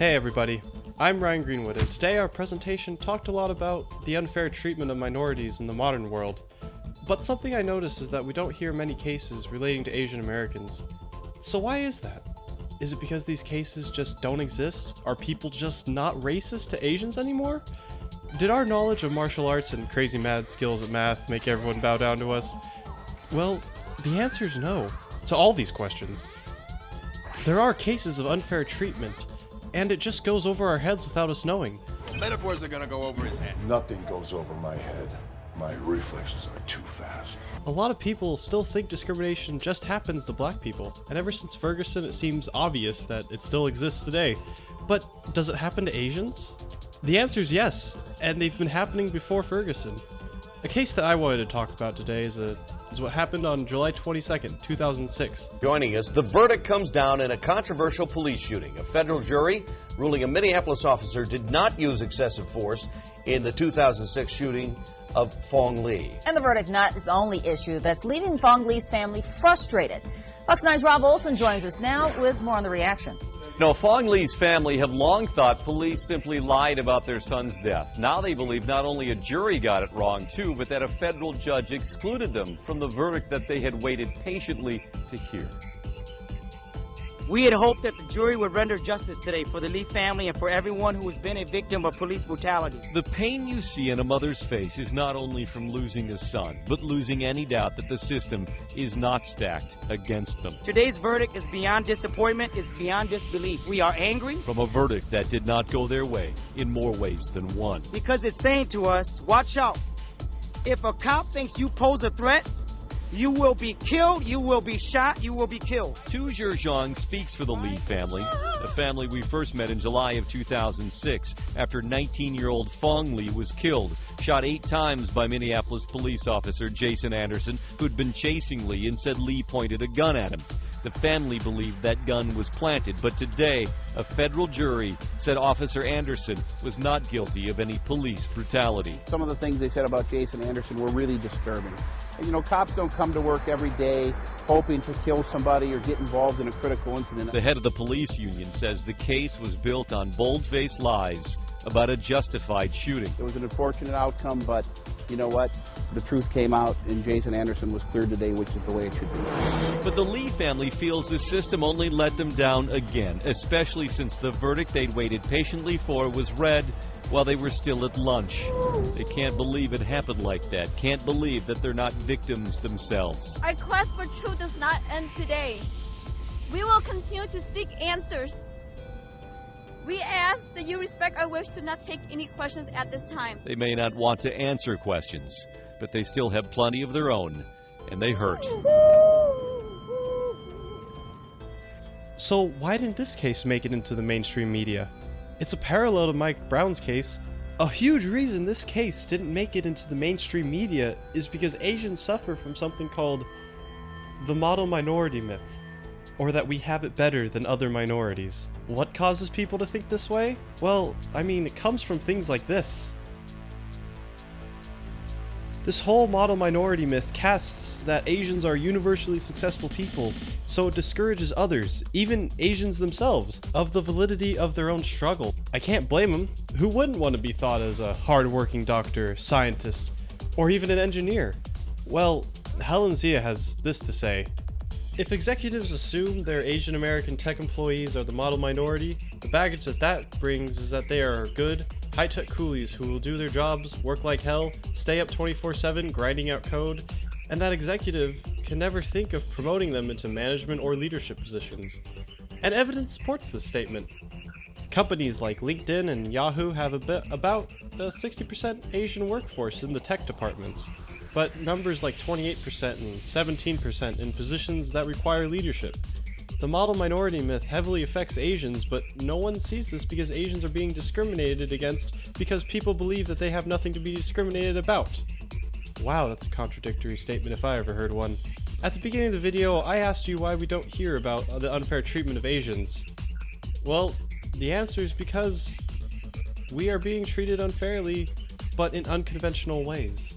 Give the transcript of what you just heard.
Hey everybody, I'm Ryan Greenwood, and today our presentation talked a lot about the unfair treatment of minorities in the modern world. But something I noticed is that we don't hear many cases relating to Asian Americans. So why is that? Is it because these cases just don't exist? Are people just not racist to Asians anymore? Did our knowledge of martial arts and crazy mad skills at math make everyone bow down to us? Well, the answer is no to all these questions. There are cases of unfair treatment, and it just goes over our heads without us knowing. Metaphors are gonna go over his head. Nothing goes over my head. My reflexes are too fast. A lot of people still think discrimination just happens to black people, and ever since Ferguson it seems obvious that it still exists today. But does it happen to Asians? The answer is yes, and they've been happening before Ferguson. A case that I wanted to talk about today is what happened on July 22nd, 2006. Joining us, the verdict comes down in a controversial police shooting. A federal jury ruling a Minneapolis officer did not use excessive force in the 2006 shooting of Phong Le. And the verdict not is the only issue that's leaving Phong Le's family frustrated. Fox 9's Rob Olson joins us now with more on the reaction. No, Phong Le's family have long thought police simply lied about their son's death. Now they believe not only a jury got it wrong, too, but that a federal judge excluded them from the verdict that they had waited patiently to hear. We had hoped that the jury would render justice today for the Lee family and for everyone who has been a victim of police brutality. The pain you see in a mother's face is not only from losing a son, but losing any doubt that the system is not stacked against them. Today's verdict is beyond disappointment, it's beyond disbelief. We are angry From a verdict that did not go their way in more ways than one. because it's saying to us, watch out. If a cop thinks you pose a threat, you will be killed, you will be shot, you will be killed. Tu Zhezhong speaks for the Lee family, a family we first met in July of 2006 after 19-year-old Phong Le was killed, shot 8 times by Minneapolis police officer Jason Anderson, who'd been chasing Lee and said Lee pointed a gun at him. The family believed that gun was planted, but today a federal jury said Officer Anderson was not guilty of any police brutality. Some of the things they said about Jason Anderson were really disturbing. And, you know, cops don't come to work every day hoping to kill somebody or get involved in a critical incident. The head of the police union says the case was built on bold-faced lies about a justified shooting. It was an unfortunate outcome, but you know what? The truth came out, and Jason Anderson was cleared today, which is the way it should be. But the Lee family feels the system only let them down again, especially since the verdict they'd waited patiently for was read while they were still at lunch. They can't believe it happened like that, can't believe that they're not victims themselves. Our quest for truth does not end today. We will continue to seek answers. We ask that you respect our wish to not take any questions at this time. They may not want to answer questions, but they still have plenty of their own, and they hurt. So why didn't this case make it into the mainstream media? It's a parallel to Mike Brown's case. A huge reason this case didn't make it into the mainstream media is because Asians suffer from something called the model minority myth, or that we have it better than other minorities. What causes people to think this way? Well, I mean, it comes from things like this. This whole model minority myth casts that Asians are universally successful people, so it discourages others, even Asians themselves, of the validity of their own struggle. I can't blame them. Who wouldn't want to be thought as a hard-working doctor, scientist, or even an engineer? Well, Helen Zia has this to say. If executives assume their Asian American tech employees are the model minority, the baggage that brings is that they are good, high-tech coolies who will do their jobs, work like hell, stay up 24/7 grinding out code, and that executive can never think of promoting them into management or leadership positions. And evidence supports this statement. Companies like LinkedIn and Yahoo have about a 60% Asian workforce in the tech departments, but numbers like 28% and 17% in positions that require leadership. The model minority myth heavily affects Asians, but no one sees this because Asians are being discriminated against because people believe that they have nothing to be discriminated about. Wow, that's a contradictory statement if I ever heard one. At the beginning of the video, I asked you why we don't hear about the unfair treatment of Asians. Well, the answer is because we are being treated unfairly, but in unconventional ways.